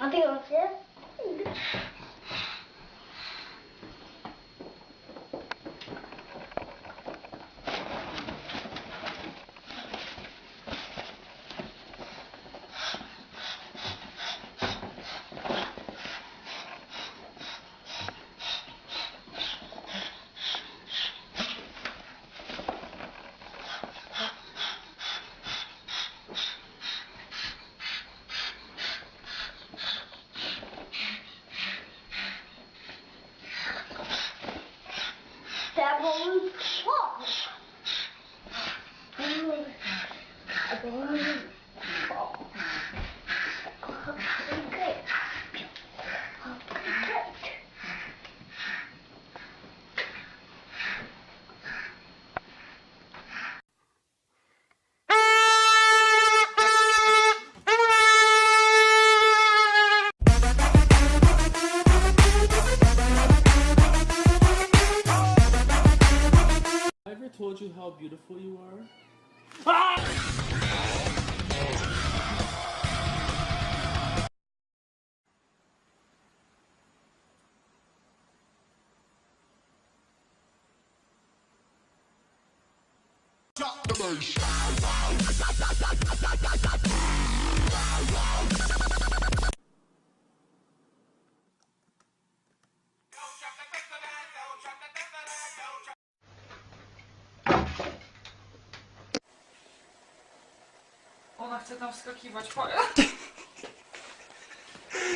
어떻게 먹지? That one was small. I ever told you how beautiful you are? Ah! Ona chce tam wskakiwać.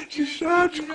Ciszeczku.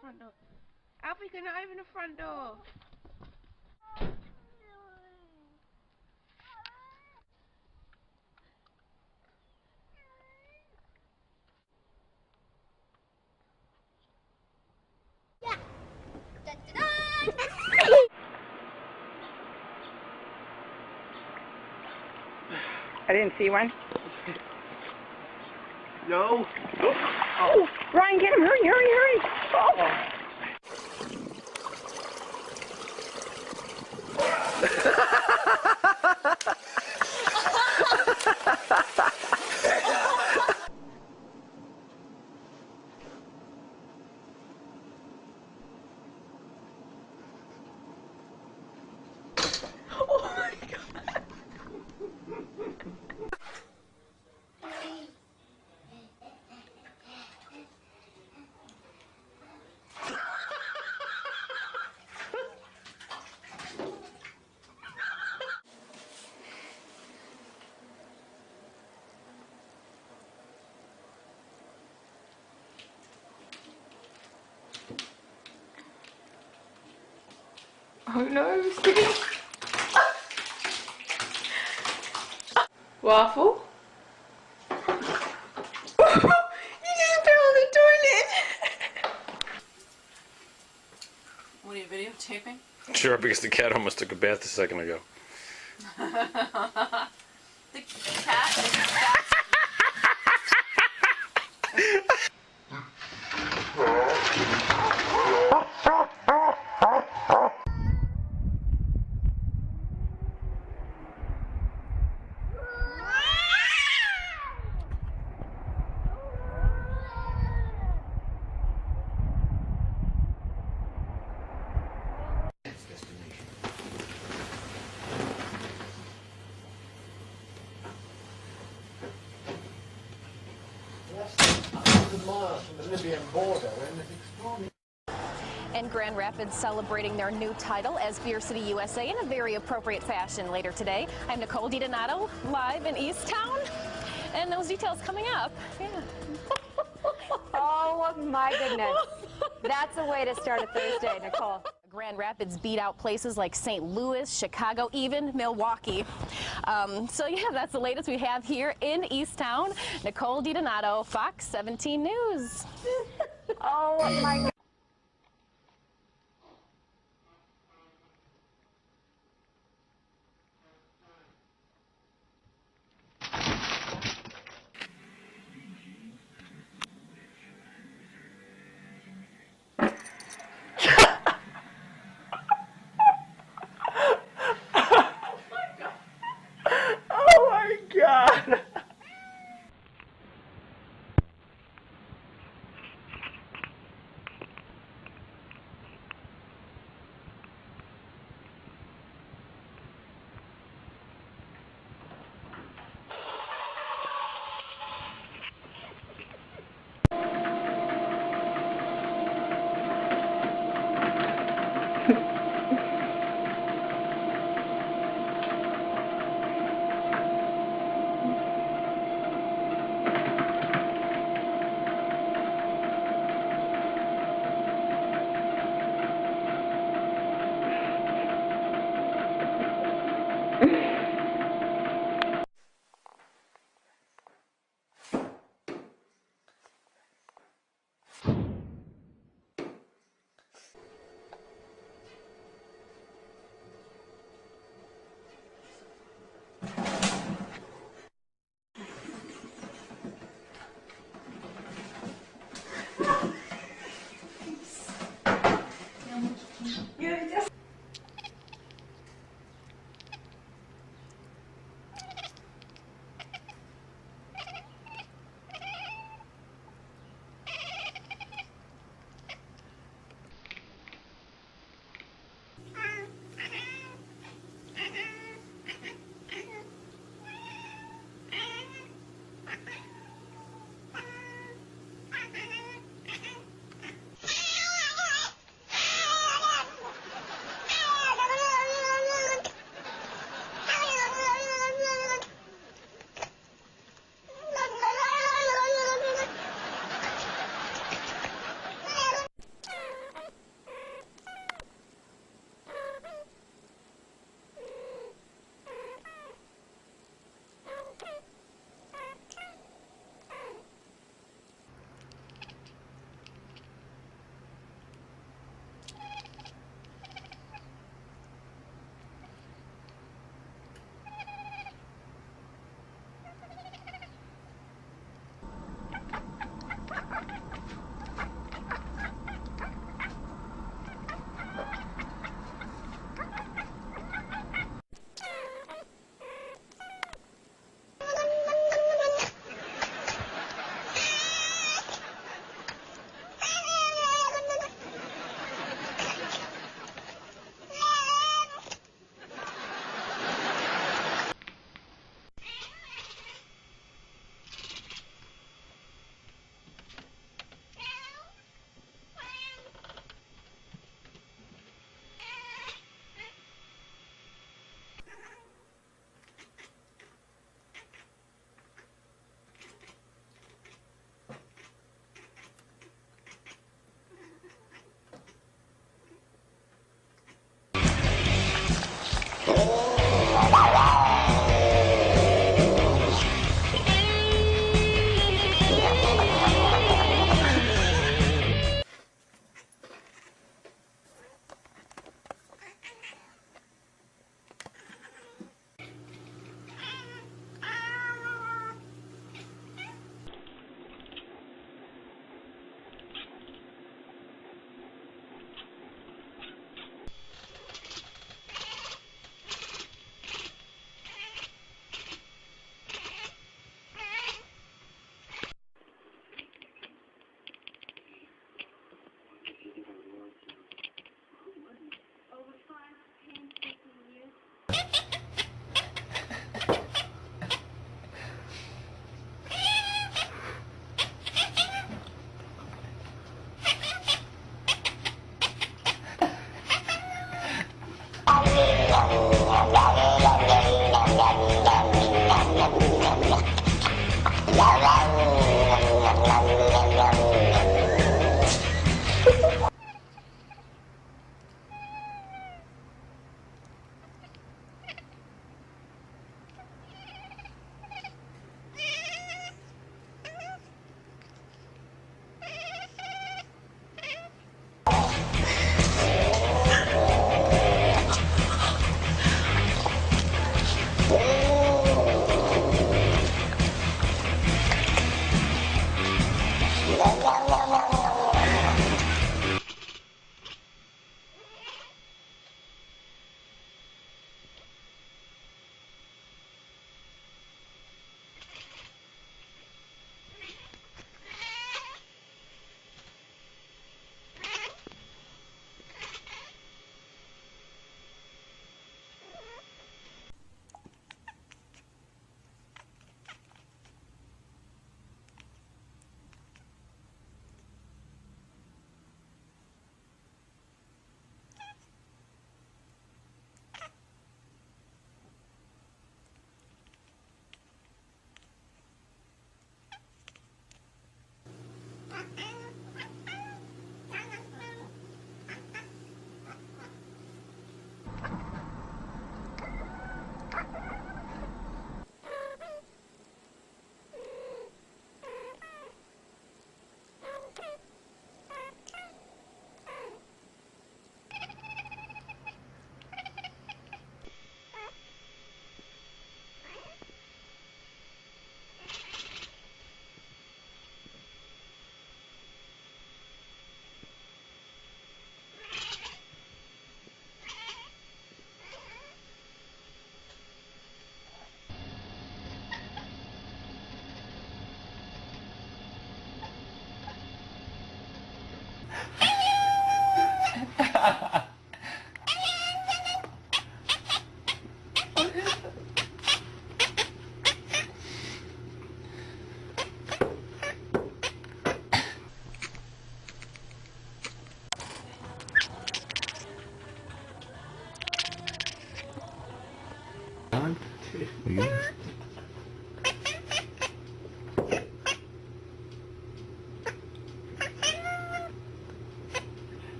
Front door. Alfie, can I open the front door? Yeah. Dun, dun, dun. I didn't see one. No. Oh, Ryan, get him! Hurry, hurry, hurry! Oh my God! Oh no, sticky. Waffle? You just fell on the toilet. What are you videotaping? Sure, because the cat almost took a bath a second ago. The cat is fat. from the Libyan border in extraordinary. And Grand Rapids celebrating their new title as Beer City USA in a very appropriate fashion later today. I'm Nicole DiDonato, live in Easttown, and those details coming up. Yeah. Oh my goodness. That's a way to start a Thursday, Nicole. Grand Rapids beat out places like St. Louis, Chicago, even Milwaukee. So yeah, that's the latest we have here in Easttown. Nicole DiDonato, Fox 17 News. Oh my God. Oh my God!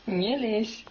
Mielish.